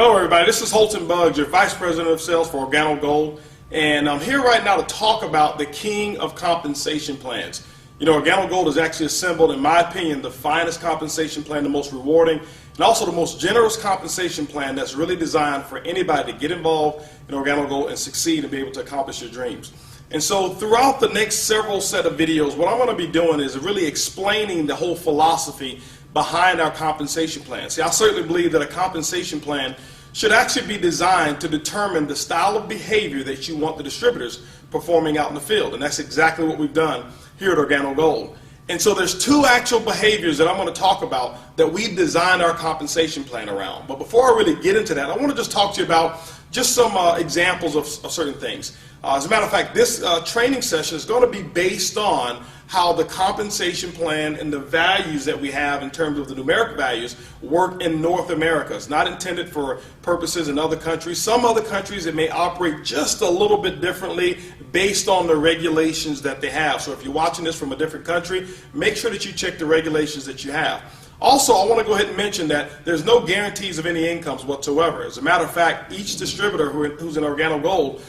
Hello everybody, this is Holton Buggs, your Vice President of Sales for Organo Gold, and I'm here right now to talk about the king of compensation plans. You know, Organo Gold has actually assembled, in my opinion, the finest compensation plan, the most rewarding, and also the most generous compensation plan that's really designed for anybody to get involved in Organo Gold and succeed and be able to accomplish your dreams. And so throughout the next several set of videos, what I'm going to be doing is really explaining the whole philosophy behind our compensation plan. See, I certainly believe that a compensation plan should actually be designed to determine the style of behavior that you want the distributors performing out in the field. And that's exactly what we've done here at Organo Gold. And so there's two actual behaviors that I'm going to talk about that we've designed our compensation plan around. But before I really get into that, I want to just talk to you about just some examples of certain things. As a matter of fact, this training session is going to be based on how the compensation plan and the values that we have in terms of the numeric values work in North America. It's not intended for purposes in other countries. Some other countries, it may operate just a little bit differently based on the regulations that they have. So if you're watching this from a different country, make sure that you check the regulations that you have. Also, I want to go ahead and mention that there's no guarantees of any incomes whatsoever. As a matter of fact, each distributor who's in Organo Gold,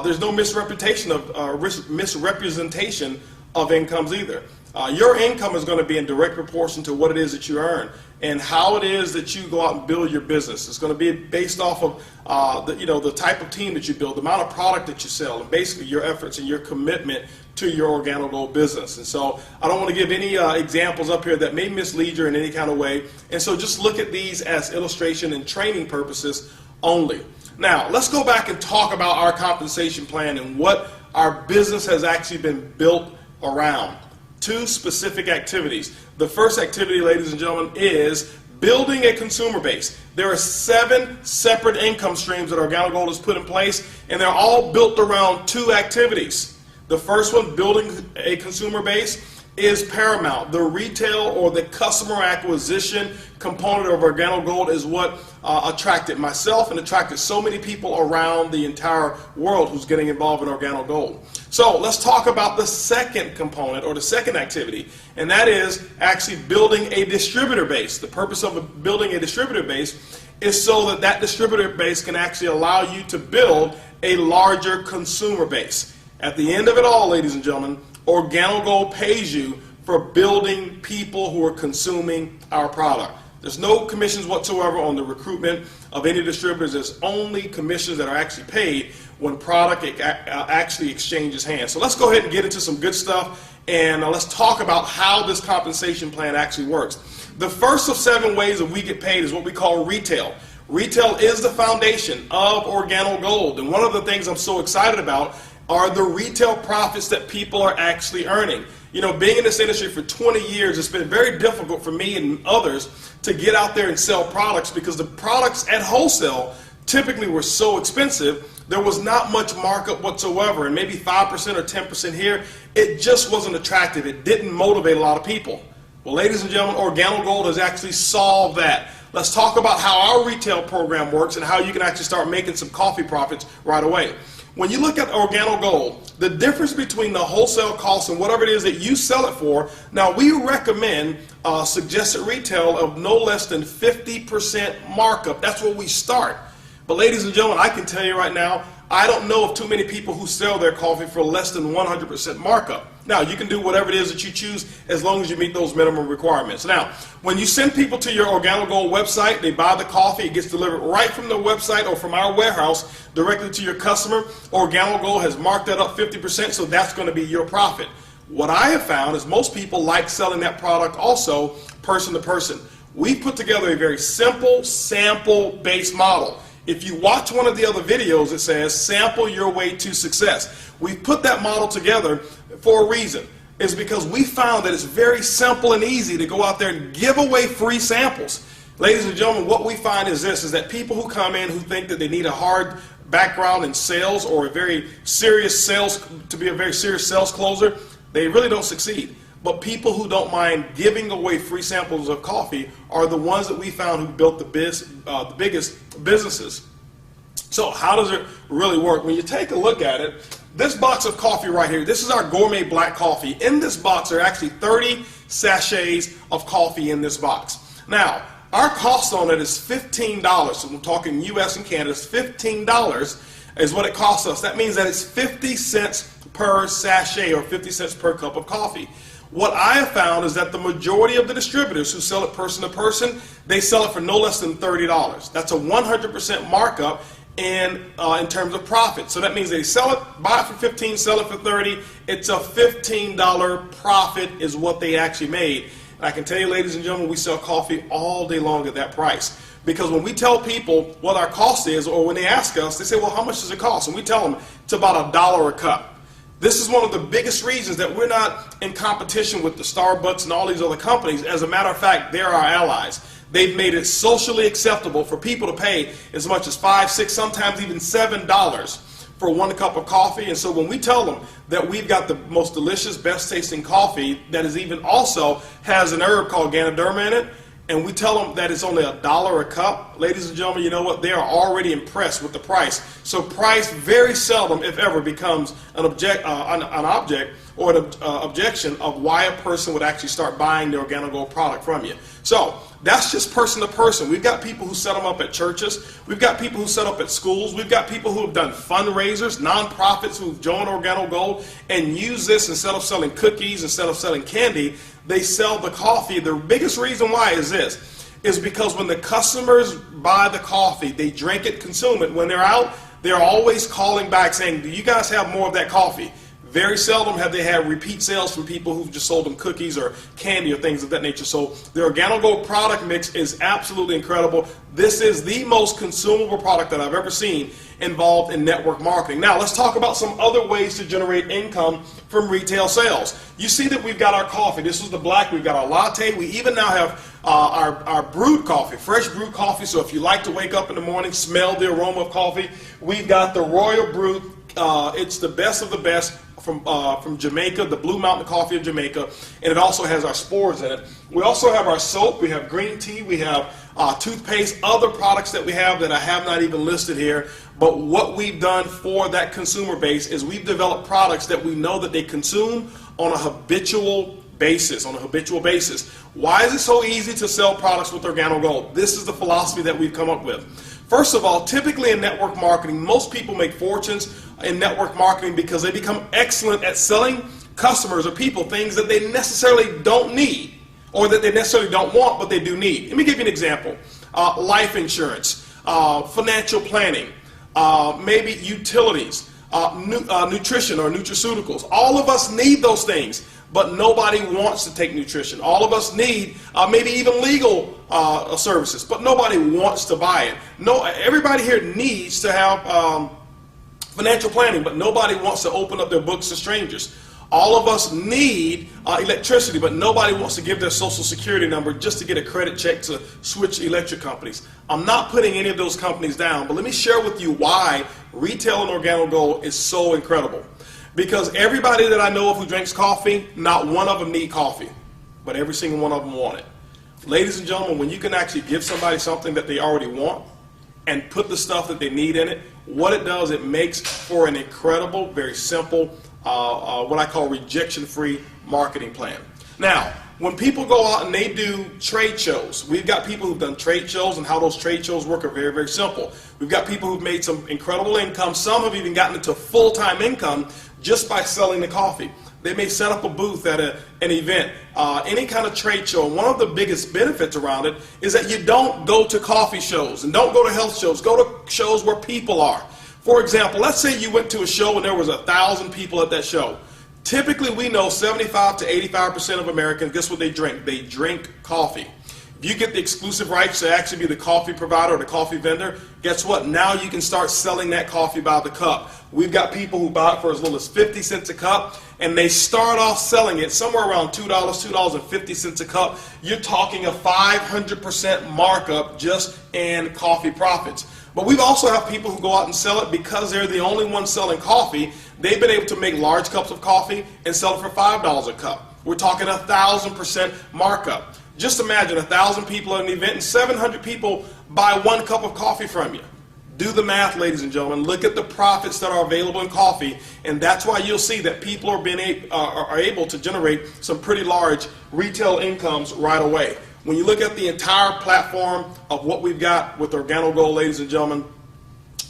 there's no misrepresentation of incomes either. Your income is going to be in direct proportion to what it is that you earn and how it is that you go out and build your business. It's going to be based off of the type of team that you build, the amount of product that you sell, and basically your efforts and your commitment to your Organo Gold business. And so I don't want to give any examples up here that may mislead you in any kind of way. And so just look at these as illustration and training purposes only. Now, let's go back and talk about our compensation plan and what our business has actually been built around. Two specific activities. The first activity, ladies and gentlemen, is building a consumer base. There are 7 separate income streams that Organo Gold has put in place, and they're all built around 2 activities. The first one, building a consumer base, is paramount. The retail or the customer acquisition component of Organo Gold is what attracted myself and attracted so many people around the entire world who's getting involved in Organo Gold. So let's talk about the second component or the second activity, and that is actually building a distributor base. The purpose of building a distributor base is so that that distributor base can actually allow you to build a larger consumer base. At the end of it all, ladies and gentlemen, Organo Gold pays you for building people who are consuming our product. There's no commissions whatsoever on the recruitment of any distributors. There's only commissions that are actually paid when product actually exchanges hands. So let's go ahead and get into some good stuff, and let's talk about how this compensation plan actually works. The first of 7 ways that we get paid is what we call retail. Retail is the foundation of Organo Gold, and one of the things I'm so excited about are the retail profits that people are actually earning. You know, being in this industry for 20 years, it's been very difficult for me and others to get out there and sell products because the products at wholesale typically were so expensive, there was not much markup whatsoever, and maybe 5% or 10% here. It just wasn't attractive. It didn't motivate a lot of people. Well, ladies and gentlemen, Organo Gold has actually solved that. Let's talk about how our retail program works and how you can actually start making some coffee profits right away. When you look at Organo Gold, the difference between the wholesale cost and whatever it is that you sell it for, now we recommend suggested retail of no less than 50% markup. That's where we start. But ladies and gentlemen, I can tell you right now, I don't know of too many people who sell their coffee for less than 100% markup. Now, you can do whatever it is that you choose as long as you meet those minimum requirements. Now, when you send people to your Organo Gold website, they buy the coffee, it gets delivered right from the website or from our warehouse directly to your customer. Organo Gold has marked that up 50%, so that's going to be your profit. What I have found is most people like selling that product also person to person. We've put together a very simple sample-based model. If you watch one of the other videos, it says sample your way to success. We've put that model together for a reason. It's because we found that it's very simple and easy to go out there and give away free samples. Ladies and gentlemen, what we find is this, is that people who come in who think that they need a hard background in sales or a very serious sales, to be a very serious sales closer, they really don't succeed. But people who don't mind giving away free samples of coffee are the ones that we found who built the biggest businesses. So how does it really work? When you take a look at it, this box of coffee right here, this is our gourmet black coffee. In this box, there are actually 30 sachets of coffee in this box. Now, our cost on it is $15. So we're talking US and Canada, it's $15 is what it costs us. That means that it's 50 cents per sachet or 50 cents per cup of coffee. What I have found is that the majority of the distributors who sell it person to person, they sell it for no less than $30. That's a 100% markup in terms of profit. So that means they sell it, buy it for 15, sell it for 30. It's a $15 profit is what they actually made. And I can tell you, ladies and gentlemen, we sell coffee all day long at that price. Because when we tell people what our cost is, or when they ask us, they say, well, how much does it cost? And we tell them it's about $1 a cup. This is one of the biggest reasons that we're not in competition with the Starbucks and all these other companies. As a matter of fact, they're our allies. They've made it socially acceptable for people to pay as much as $5, $6, sometimes even $7 for 1 cup of coffee. And so when we tell them that we've got the most delicious, best tasting coffee that is even also has an herb called Ganoderma in it, and we tell them that it's only $1 a cup, ladies and gentlemen, you know what? They are already impressed with the price. So price very seldom, if ever, becomes an object or an objection of why a person would actually start buying the Organo product from you. So that's just person to person. We've got people who set them up at churches. We've got people who set up at schools. We've got people who have done fundraisers, nonprofits who've joined Organo Gold and use this instead of selling cookies, instead of selling candy. They sell the coffee. The biggest reason why is this, is because when the customers buy the coffee, they drink it, consume it. When they're out, they're always calling back saying, do you guys have more of that coffee? Very seldom have they had repeat sales from people who've just sold them cookies or candy or things of that nature. So the Organo Gold product mix is absolutely incredible. This is the most consumable product that I've ever seen involved in network marketing. Now let's talk about some other ways to generate income from retail sales. You see that we've got our coffee. This is the black. We've got our latte. We even now have our brewed coffee, fresh brewed coffee. So if you like to wake up in the morning, smell the aroma of coffee, we've got the Royal Brew. It's the best of the best from Jamaica, the Blue Mountain Coffee of Jamaica, and it also has our spores in it. We also have our soap, we have green tea, we have toothpaste, other products that we have that I have not even listed here. But what we've done for that consumer base is we've developed products that we know that they consume on a habitual basis. Why is it so easy to sell products with Organo Gold? This is the philosophy that we've come up with. First of all, typically in network marketing, most people make fortunes in network marketing because they become excellent at selling customers or people things that they necessarily don't need or that they necessarily don't want, but they do need. Let me give you an example. Life insurance, financial planning, maybe utilities, nutrition or nutraceuticals. All of us need those things, but nobody wants to take nutrition. All of us need maybe even legal services, but nobody wants to buy it. No, everybody here needs to have financial planning, but nobody wants to open up their books to strangers. All of us need electricity, but nobody wants to give their social security number just to get a credit check to switch electric companies. I'm not putting any of those companies down, but let me share with you why retail and Organo Gold is so incredible. Because everybody that I know of who drinks coffee, not one of them need coffee, but every single one of them want it. Ladies and gentlemen, when you can actually give somebody something that they already want and put the stuff that they need in it, what it does, it makes for an incredible, very simple, what I call rejection-free marketing plan. Now, when people go out and they do trade shows, we've got people who've done trade shows, and how those trade shows work are very, very simple. We've got people who've made some incredible income. Some have even gotten into full-time income just by selling the coffee. They may set up a booth at an event, any kind of trade show. One of the biggest benefits around it is that you don't go to coffee shows and don't go to health shows. Go to shows where people are. For example, let's say you went to a show and there was 1,000 people at that show. Typically, we know 75 to 85% of Americans, guess what they drink? They drink coffee. If you get the exclusive rights to actually be the coffee provider or the coffee vendor, guess what? Now you can start selling that coffee by the cup. We've got people who buy it for as little as 50 cents a cup, and they start off selling it somewhere around $2, $2.50 a cup. You're talking a 500% markup just in coffee profits. But we also have people who go out and sell it because they're the only ones selling coffee. They've been able to make large cups of coffee and sell it for $5 a cup. We're talking 1,000% markup. Just imagine 1,000 people at an event and 700 people buy 1 cup of coffee from you. Do the math, ladies and gentlemen. Look at the profits that are available in coffee, and that's why you'll see that people are able to generate some pretty large retail incomes right away. When you look at the entire platform of what we've got with Organo Gold, ladies and gentlemen,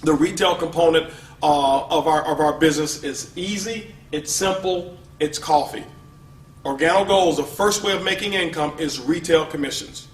the retail component of our business is easy, it's simple, it's coffee. Organo Gold, the first way of making income is retail commissions.